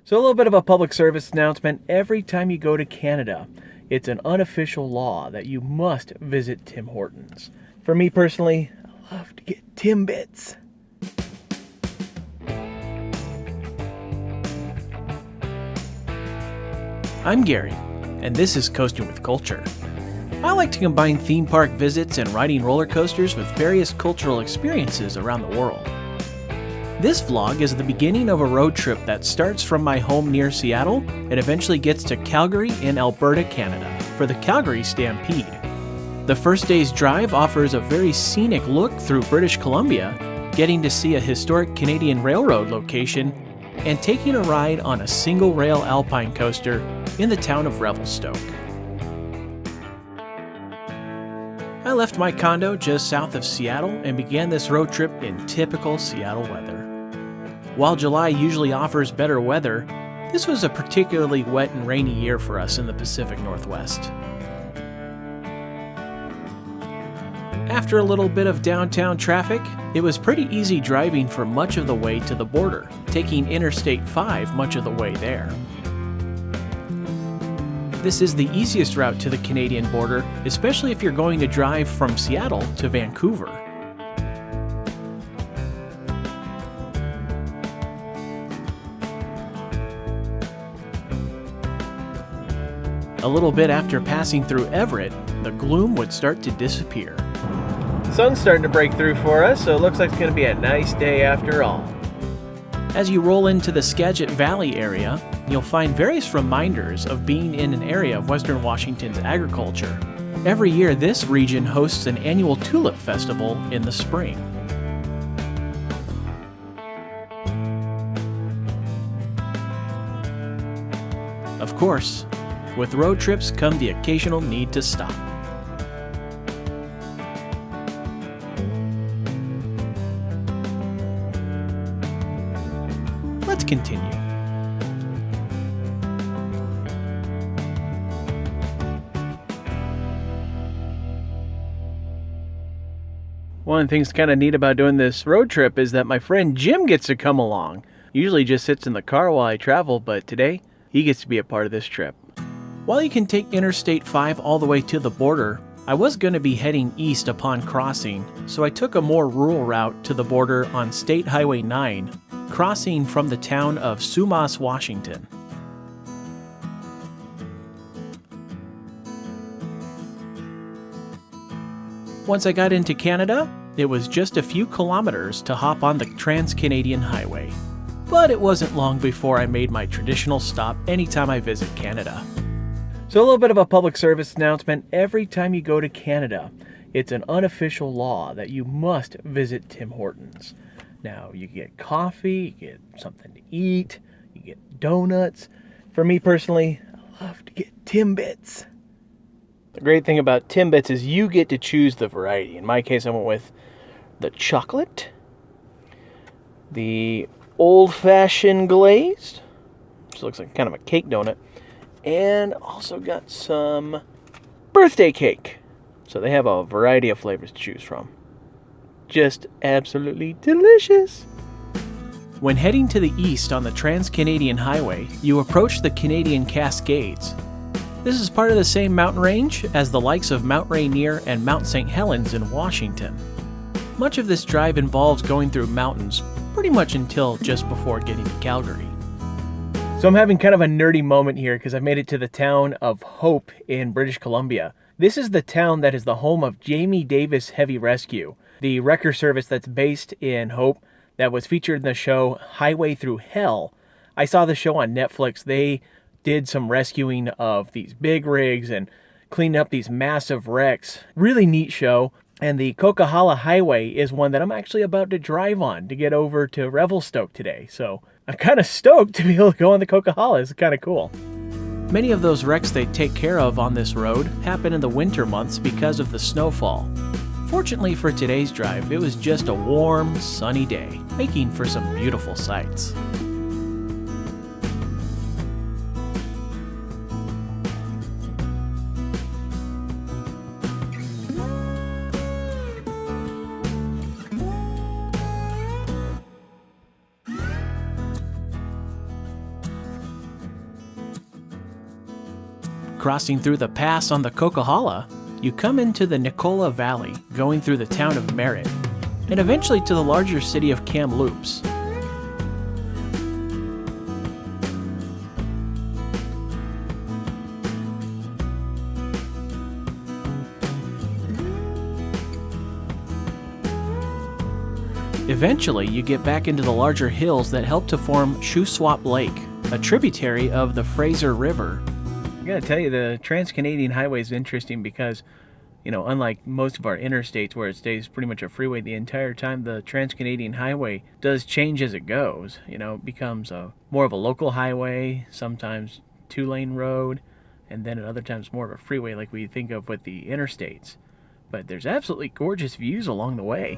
So a little bit of a public service announcement. Every time you go to Canada, it's an unofficial law that you must visit Tim Hortons. For me personally, I love to get Timbits. I'm Gary, and this is Coasting with Culture. I like to combine theme park visits and riding roller coasters with various cultural experiences around the world. This vlog is the beginning of a road trip that starts from my home near Seattle and eventually gets to Calgary in Alberta, Canada, for the Calgary Stampede. The first day's drive offers a very scenic look through British Columbia, getting to see a historic Canadian railroad location, and taking a ride on a single-rail alpine coaster in the town of Revelstoke. I left my condo just south of Seattle and began this road trip in typical Seattle weather. While July usually offers better weather, this was a particularly wet and rainy year for us in the Pacific Northwest. After a little bit of downtown traffic, it was pretty easy driving for much of the way to the border, taking Interstate 5 much of the way there. This is the easiest route to the Canadian border, especially if you're going to drive from Seattle to Vancouver. A little bit after passing through Everett, the gloom would start to disappear. The sun's starting to break through for us, so it looks like it's going to be a nice day after all. As you roll into the Skagit Valley area, you'll find various reminders of being in an area of Western Washington's agriculture. Every year, this region hosts an annual tulip festival in the spring. Of course, with road trips come the occasional need to stop. Let's continue. One of the things kind of neat about doing this road trip is that my friend Jim gets to come along. Usually just sits in the car while I travel, but today he gets to be a part of this trip. While you can take Interstate 5 all the way to the border, I was going to be heading east upon crossing, so I took a more rural route to the border on State Highway 9, crossing from the town of Sumas, Washington. Once I got into Canada, it was just a few kilometers to hop on the Trans-Canadian Highway. But it wasn't long before I made my traditional stop anytime I visit Canada. So a little bit of a public service announcement. Every time you go to Canada, it's an unofficial law that you must visit Tim Hortons. Now, you get coffee, you get something to eat, you get donuts. For me personally, I love to get Timbits. The great thing about Timbits is you get to choose the variety. In my case, I went with the chocolate, the old-fashioned glazed, which looks like kind of a cake donut, and also got some birthday cake. So they have a variety of flavors to choose from. Just absolutely delicious. When heading to the east on the Trans-Canadian Highway, you approach the Canadian Cascades. This is part of the same mountain range as the likes of Mount Rainier and Mount St. Helens in Washington. Much of this drive involves going through mountains, pretty much until just before getting to Calgary. So I'm having kind of a nerdy moment here because I made it to the town of Hope in British Columbia. This is the town that is the home of Jamie Davis Heavy Rescue, the wrecker service that's based in Hope that was featured in the show Highway Through Hell. I saw the show on Netflix. They did some rescuing of these big rigs and cleaned up these massive wrecks. Really neat show. And the Coquihalla Highway is one that I'm actually about to drive on to get over to Revelstoke today. So I'm kind of stoked to be able to go on the Coquihalla. It's kind of cool. Many of those wrecks they take care of on this road happen in the winter months because of the snowfall. Fortunately for today's drive, it was just a warm, sunny day, making for some beautiful sights. crossing through the pass on the Coquihalla, you come into the Nicola Valley, going through the town of Merritt, and eventually to the larger city of Kamloops. Eventually, you get back into the larger hills that help to form Shuswap Lake, a tributary of the Fraser River. I gotta tell you, the Trans-Canadian Highway is interesting because, unlike most of our interstates where it stays pretty much a freeway the entire time, the Trans-Canadian Highway does change as it goes. It becomes more of a local highway, sometimes two-lane road, and then at other times more of a freeway like we think of with the interstates. But there's absolutely gorgeous views along the way.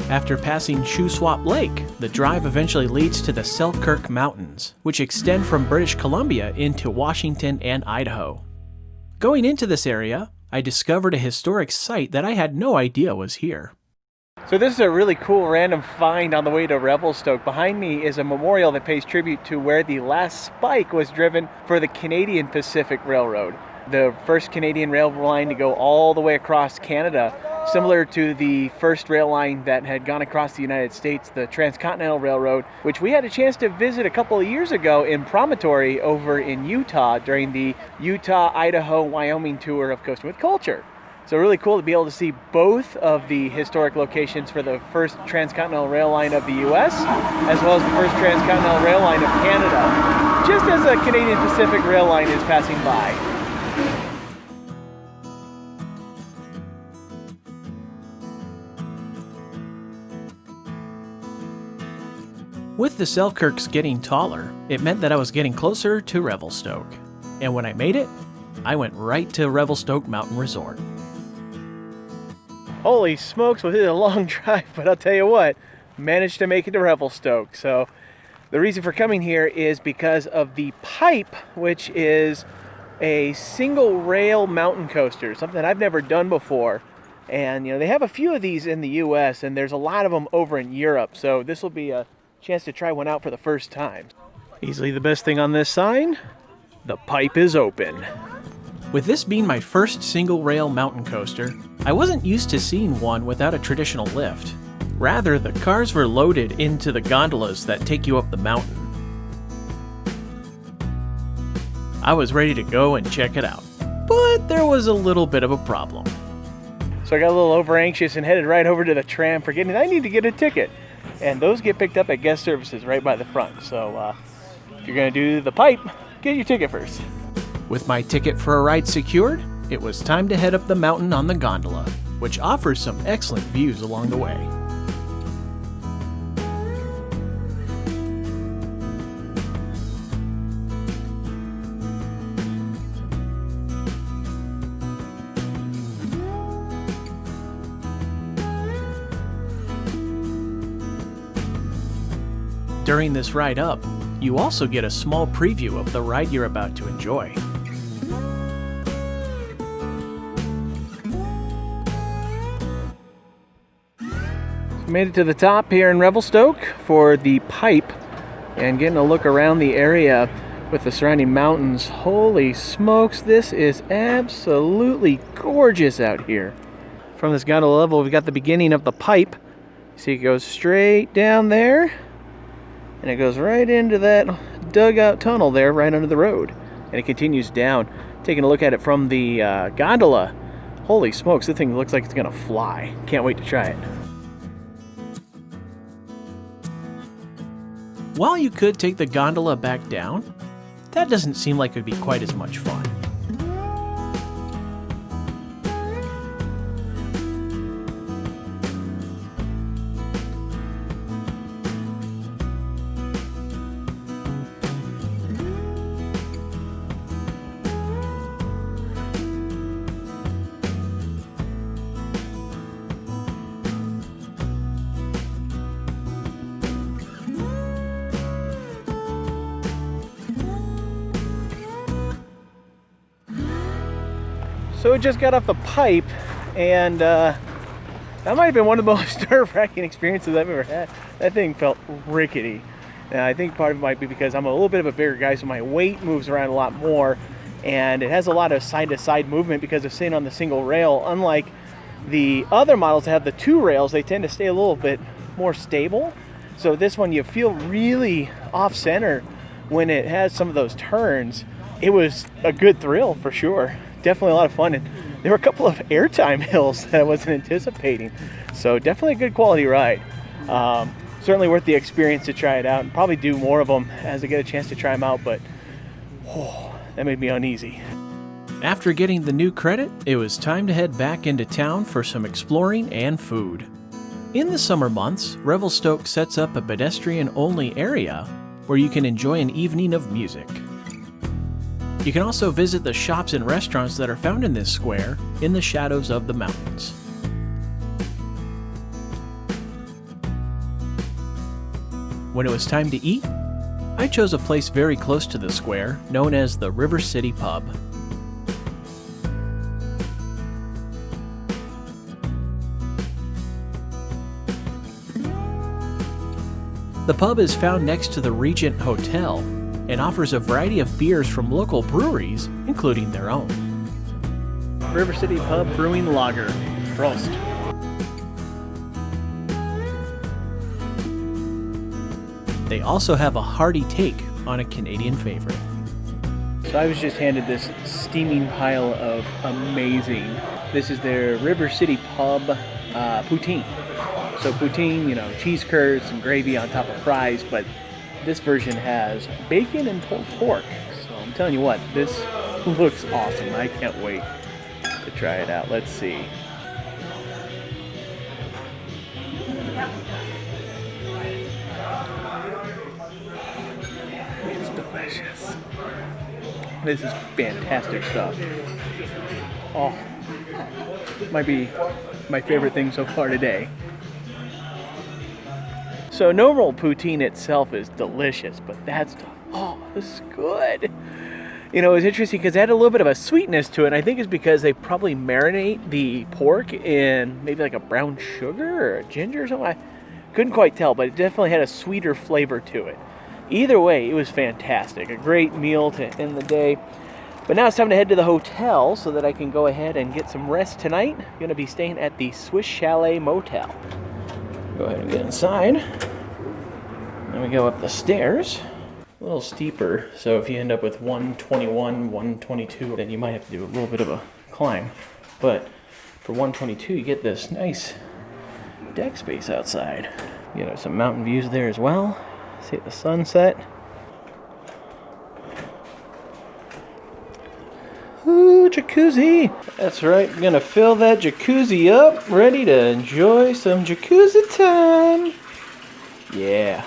After passing Shuswap Lake, the drive eventually leads to the Selkirk Mountains, which extend from British Columbia into Washington and Idaho. Going into this area, I discovered a historic site that I had no idea was here. So this is a really cool random find on the way to Revelstoke. Behind me is a memorial that pays tribute to where the last spike was driven for the Canadian Pacific Railroad, the first Canadian rail line to go all the way across Canada, similar to the first rail line that had gone across the United States, the Transcontinental Railroad, which we had a chance to visit a couple of years ago in Promontory over in Utah during the Utah, Idaho, Wyoming tour of Coasting with Culture. So really cool to be able to see both of the historic locations for the first transcontinental rail line of the U.S. as well as the first transcontinental rail line of Canada, just as a Canadian Pacific rail line is passing by. With the Selkirks getting taller, it meant that I was getting closer to Revelstoke. And when I made it, I went right to Revelstoke Mountain Resort. Holy smokes, was it a long drive, but I'll tell you what, managed to make it to Revelstoke. So the reason for coming here is because of the Pipe, which is a single rail mountain coaster, something I've never done before. And they have a few of these in the US and there's a lot of them over in Europe. So this will be a chance to try one out for the first time. Easily the best thing on this sign, the pipe is open. With this being my first single rail mountain coaster, I wasn't used to seeing one without a traditional lift. Rather, the cars were loaded into the gondolas that take you up the mountain. I was ready to go and check it out, but there was a little bit of a problem. So I got a little over anxious and headed right over to the tram forgetting I need to get a ticket. And those get picked up at guest services right by the front. So if you're going to do the pipe, get your ticket first. With my ticket for a ride secured, it was time to head up the mountain on the gondola, which offers some excellent views along the way. During this ride up, you also get a small preview of the ride you're about to enjoy. Made it to the top here in Revelstoke for the pipe and getting a look around the area with the surrounding mountains. Holy smokes, this is absolutely gorgeous out here. From this gondola level, we've got the beginning of the pipe. See, it goes straight down there. And it goes right into that dugout tunnel there right under the road. And it continues down. Taking a look at it from the gondola. Holy smokes, this thing looks like it's gonna fly. Can't wait to try it. While you could take the gondola back down, that doesn't seem like it would be quite as much fun. So we just got off the pipe, and that might have been one of the most nerve-wracking experiences I've ever had. That thing felt rickety. And I think part of it might be because I'm a little bit of a bigger guy, so my weight moves around a lot more. and it has a lot of side-to-side movement because it's sitting on the single rail. Unlike the other models that have the 2 rails, they tend to stay a little bit more stable. So this one, you feel really off-center when it has some of those turns. It was a good thrill for sure. Definitely a lot of fun, and there were a couple of airtime hills that I wasn't anticipating. So definitely a good quality ride. Certainly worth the experience to try it out, and probably do more of them as I get a chance to try them out, but that made me uneasy. After getting the new credit, it was time to head back into town for some exploring and food. In the summer months, Revelstoke sets up a pedestrian-only area where you can enjoy an evening of music. You can also visit the shops and restaurants that are found in this square in the shadows of the mountains. When it was time to eat, I chose a place very close to the square known as the River City Pub. The pub is found next to the Regent Hotel and offers a variety of beers from local breweries, including their own. River City Pub Brewing Lager. Prost. They also have a hearty take on a Canadian favorite. So I was just handed this steaming pile of amazing. This is their River City Pub Poutine. So poutine, you know, cheese curds and gravy on top of fries, but this version has bacon and pulled pork. So I'm telling you what, this looks awesome. I can't wait to try it out. Let's see. It's delicious. This is fantastic stuff. Oh, might be my favorite thing so far today. So normal poutine itself is delicious, but that stuff, oh, this is good. You know, it was interesting because it had a little bit of a sweetness to it, and I think it's because they probably marinate the pork in maybe like a brown sugar or a ginger or something. I couldn't quite tell, but it definitely had a sweeter flavor to it. Either way, it was fantastic. A great meal to end the day. But now it's time to head to the hotel so that I can go ahead and get some rest tonight. I'm going to be staying at the Swiss Chalet Motel. Go ahead and get inside. Then we go up the stairs. A little steeper, so if you end up with 121, 122, then you might have to do a little bit of a climb. But for 122, you get this nice deck space outside. You know, some mountain views there as well. See the sunset. Ooh, jacuzzi. That's right, I'm gonna fill that jacuzzi up, ready to enjoy some jacuzzi time. Yeah.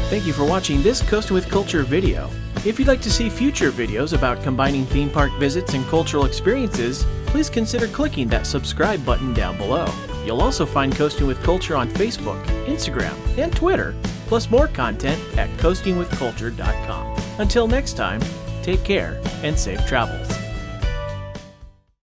Thank you for watching this Coastin' with Culture video. If you'd like to see future videos about combining theme park visits and cultural experiences, please consider clicking that subscribe button down below. You'll also find Coastin' with Culture on Facebook, Instagram, and Twitter, plus more content at coastingwithculture.com. Until next time, take care and safe travels.